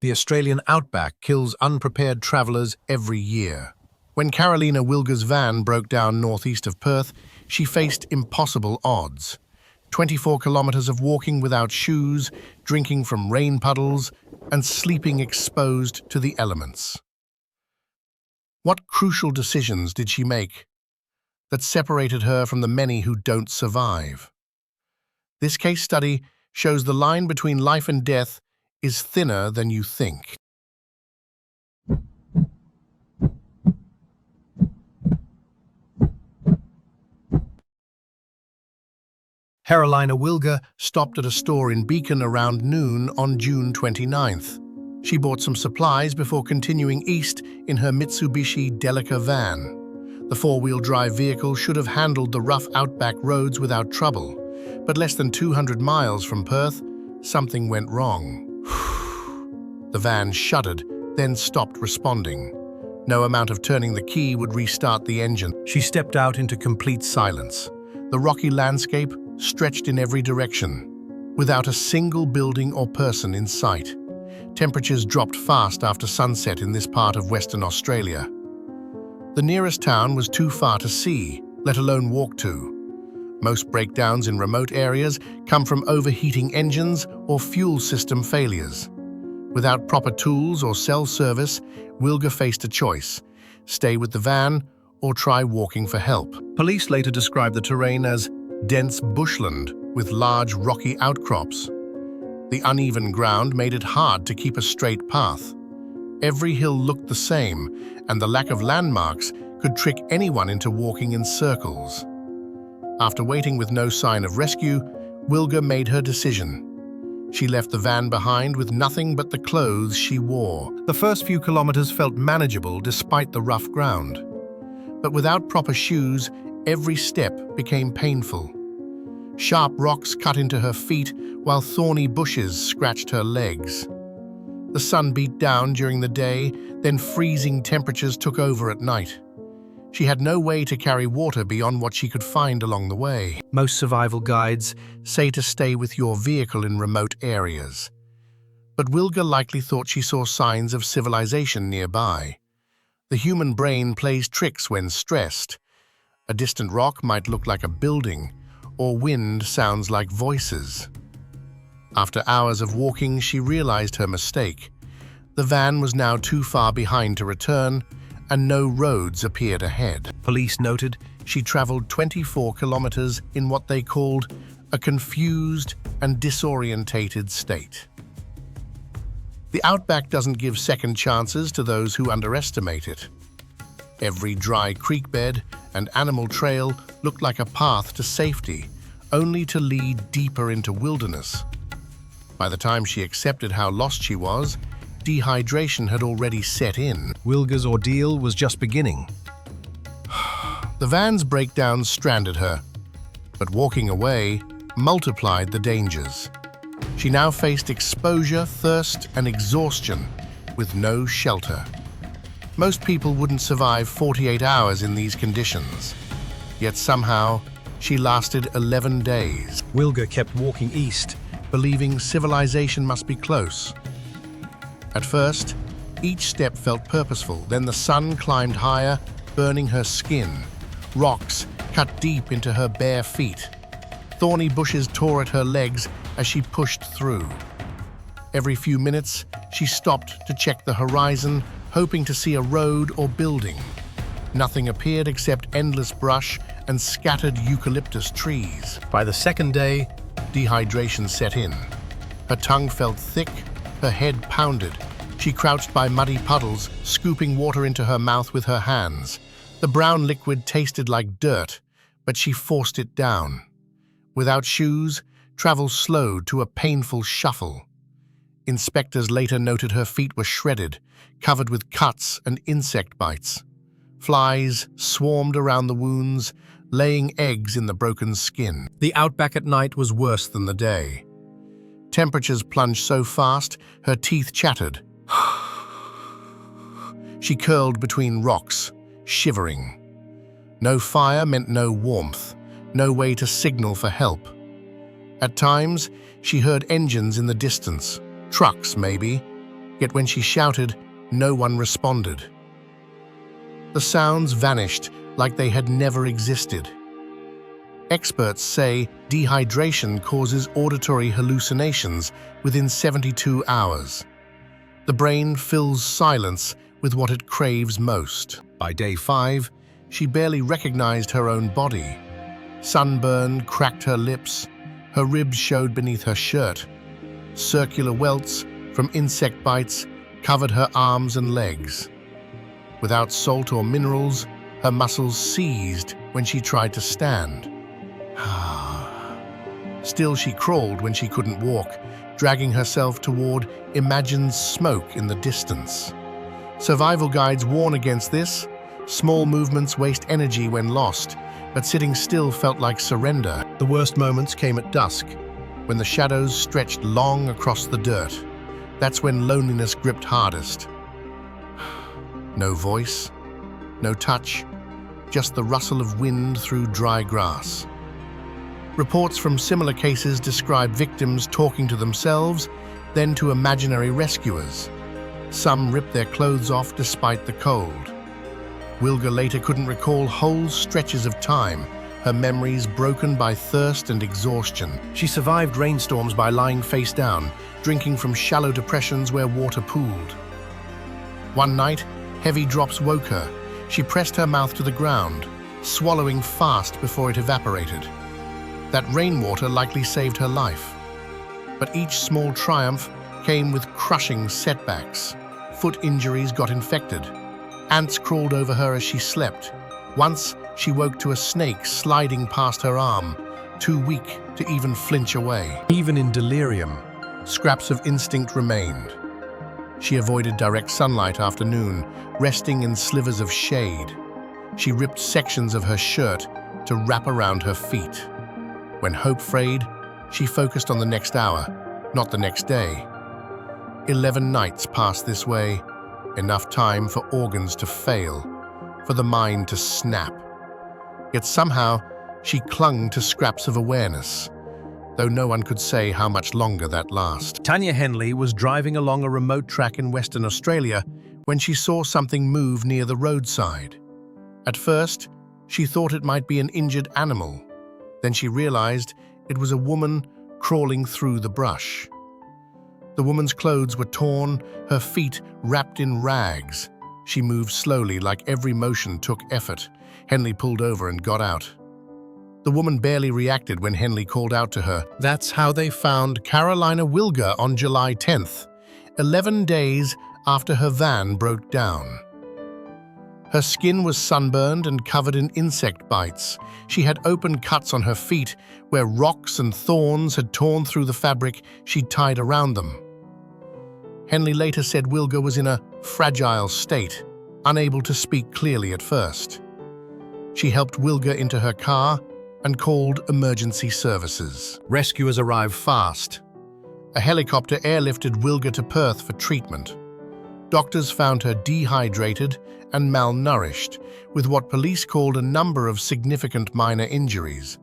The Australian Outback kills unprepared travellers every year. When Karolina Wilga's van broke down northeast of Perth, she faced impossible odds. 24 kilometres of walking without shoes, drinking from rain puddles, and sleeping exposed to the elements. What crucial decisions did she make that separated her from the many who don't survive? This case study shows the line between life and death is thinner than you think. Karolina Wilga stopped at a store in Beacon around noon on June 29th. She bought some supplies before continuing east in her Mitsubishi Delica van. The four-wheel drive vehicle should have handled the rough outback roads without trouble, but less than 200 miles from Perth, something went wrong. The van shuddered, then stopped responding. No amount of turning the key would restart the engine. She stepped out into complete silence. The rocky landscape stretched in every direction, without a single building or person in sight. Temperatures dropped fast after sunset in this part of Western Australia. The nearest town was too far to see, let alone walk to. Most breakdowns in remote areas come from overheating engines or fuel system failures. Without proper tools or cell service, Wilga faced a choice: stay with the van or try walking for help. Police later described the terrain as dense bushland with large rocky outcrops. The uneven ground made it hard to keep a straight path. Every hill looked the same, and the lack of landmarks could trick anyone into walking in circles. After waiting with no sign of rescue, Wilga made her decision. She left the van behind with nothing but the clothes she wore. The first few kilometers felt manageable despite the rough ground. But without proper shoes, every step became painful. Sharp rocks cut into her feet, while thorny bushes scratched her legs. The sun beat down during the day, then freezing temperatures took over at night. She had no way to carry water beyond what she could find along the way. Most survival guides say to stay with your vehicle in remote areas. But Wilga likely thought she saw signs of civilization nearby. The human brain plays tricks when stressed. A distant rock might look like a building, or wind sounds like voices. After hours of walking, she realized her mistake. The van was now too far behind to return, and no roads appeared ahead. Police noted she traveled 24 kilometers in what they called a confused and disorientated state. The Outback doesn't give second chances to those who underestimate it. Every dry creek bed and animal trail looked like a path to safety, only to lead deeper into wilderness. By the time she accepted how lost she was, dehydration had already set in. Wilga's ordeal was just beginning. The van's breakdown stranded her, but walking away multiplied the dangers. She now faced exposure, thirst, and exhaustion with no shelter. Most people wouldn't survive 48 hours in these conditions, yet somehow she lasted 11 days. Wilga kept walking east, believing civilization must be close. At first, each step felt purposeful, then the sun climbed higher, burning her skin. Rocks cut deep into her bare feet. Thorny bushes tore at her legs as she pushed through. Every few minutes, she stopped to check the horizon, hoping to see a road or building. Nothing appeared except endless brush and scattered eucalyptus trees. By the second day, dehydration set in. Her tongue felt thick, her head pounded. She crouched by muddy puddles, scooping water into her mouth with her hands. The brown liquid tasted like dirt, but she forced it down. Without shoes, travel slowed to a painful shuffle. Inspectors later noted her feet were shredded, covered with cuts and insect bites. Flies swarmed around the wounds, laying eggs in the broken skin. The Outback at night was worse than the day. Temperatures plunged so fast, her teeth chattered. She curled between rocks, shivering. No fire meant no warmth, no way to signal for help. At times, she heard engines in the distance, trucks maybe, Yet when she shouted, no one responded. The sounds vanished like they had never existed. Experts say dehydration causes auditory hallucinations within 72 hours. The brain fills silence with what it craves most. By day 5, she barely recognized her own body. Sunburn cracked her lips, her ribs showed beneath her shirt. Circular welts from insect bites covered her arms and legs. Without salt or minerals, her muscles seized when she tried to stand. Still, she crawled when she couldn't walk, dragging herself toward imagined smoke in the distance. Survival guides warn against this. Small movements waste energy when lost, but sitting still felt like surrender. The worst moments came at dusk, when the shadows stretched long across the dirt. That's when loneliness gripped hardest. No voice, no touch, just the rustle of wind through dry grass. Reports from similar cases describe victims talking to themselves, then to imaginary rescuers. Some ripped their clothes off despite the cold. Wilga later couldn't recall whole stretches of time, her memories broken by thirst and exhaustion. She survived rainstorms by lying face down, drinking from shallow depressions where water pooled. One night, heavy drops woke her. She pressed her mouth to the ground, swallowing fast before it evaporated. That rainwater likely saved her life. But each small triumph came with crushing setbacks. Foot injuries got infected. Ants crawled over her as she slept. Once, she woke to a snake sliding past her arm, too weak to even flinch away. Even in delirium, scraps of instinct remained. She avoided direct sunlight after noon, resting in slivers of shade. She ripped sections of her shirt to wrap around her feet. When hope frayed, she focused on the next hour, not the next day. 11 nights passed this way, enough time for organs to fail, for the mind to snap. Yet somehow, she clung to scraps of awareness, though no one could say how much longer that lasts. Tanya Henley was driving along a remote track in Western Australia when she saw something move near the roadside. At first, she thought it might be an injured animal. Then she realized it was a woman crawling through the brush. The woman's clothes were torn, her feet wrapped in rags. She moved slowly, like every motion took effort. Henley pulled over and got out. The woman barely reacted when Henley called out to her. That's how they found Karolina Wilga on July 10th, 11 days after her van broke down. Her skin was sunburned and covered in insect bites. She had open cuts on her feet where rocks and thorns had torn through the fabric she'd tied around them. Henley later said Wilga was in a fragile state, unable to speak clearly at first. She helped Wilga into her car and called emergency services. Rescuers arrived fast. A helicopter airlifted Wilga to Perth for treatment. Doctors found her dehydrated and malnourished, with what police called a number of significant minor injuries.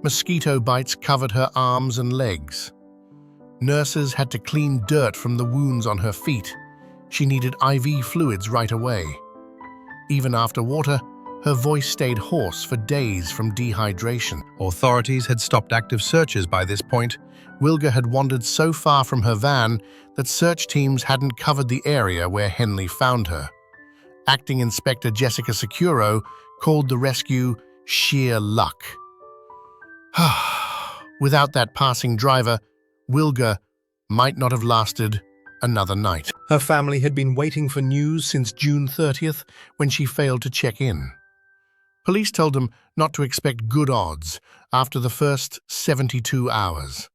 Mosquito bites covered her arms and legs. Nurses had to clean dirt from the wounds on her feet. She needed IV fluids right away. Even after water, her voice stayed hoarse for days from dehydration. Authorities had stopped active searches by this point. Wilga had wandered so far from her van that search teams hadn't covered the area where Henley found her. Acting Inspector Jessica Securo called the rescue sheer luck. Without that passing driver, Wilga might not have lasted another night. Her family had been waiting for news since June 30th when she failed to check in. Police told them not to expect good odds after the first 72 hours.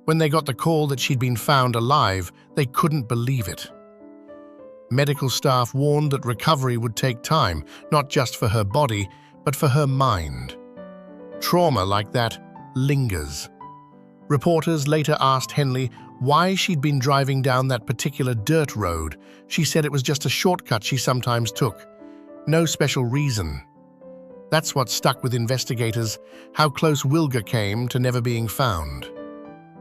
When they got the call that she'd been found alive, they couldn't believe it. Medical staff warned that recovery would take time, not just for her body, but for her mind. Trauma like that lingers. Reporters later asked Henley why she'd been driving down that particular dirt road. She said it was just a shortcut she sometimes took. No special reason. That's what stuck with investigators, how close Wilga came to never being found.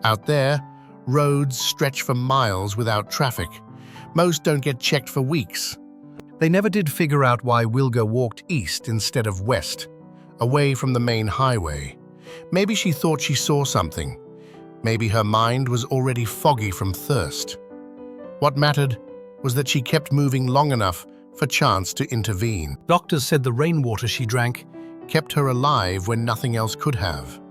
Out there, Roads stretch for miles without traffic. Most don't get checked for weeks. They never did figure out why Wilga walked east instead of west, away from the main highway. Maybe she thought she saw something. Maybe her mind was already foggy from thirst. What mattered was that she kept moving long enough for chance to intervene. Doctors said the rainwater she drank kept her alive when nothing else could have.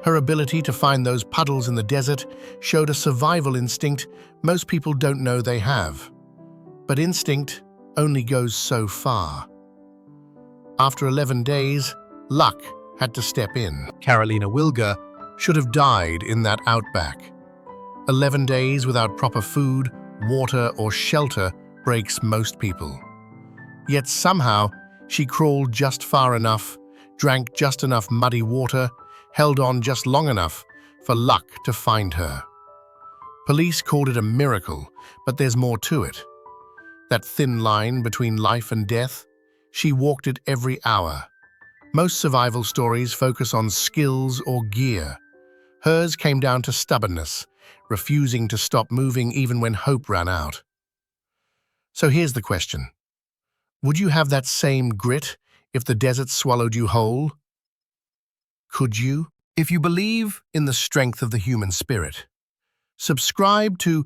Her ability to find those puddles in the desert showed a survival instinct most people don't know they have. But instinct only goes so far. After 11 days, luck had to step in. Karolina Wilga should have died in that outback. 11 days without proper food, water, or shelter breaks most people. Yet somehow, she crawled just far enough, drank just enough muddy water, held on just long enough for luck to find her. Police called it a miracle, but there's more to it. That thin line between life and death, she walked it every hour. Most survival stories focus on skills or gear. Hers came down to stubbornness, refusing to stop moving even when hope ran out. So here's the question. Would you have that same grit if the desert swallowed you whole? Could you? If you believe in the strength of the human spirit, subscribe to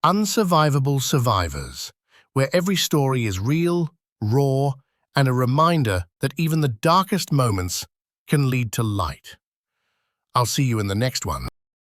Unsurvivable Survivors, where every story is real, raw, and a reminder that even the darkest moments can lead to light. I'll see you in the next one.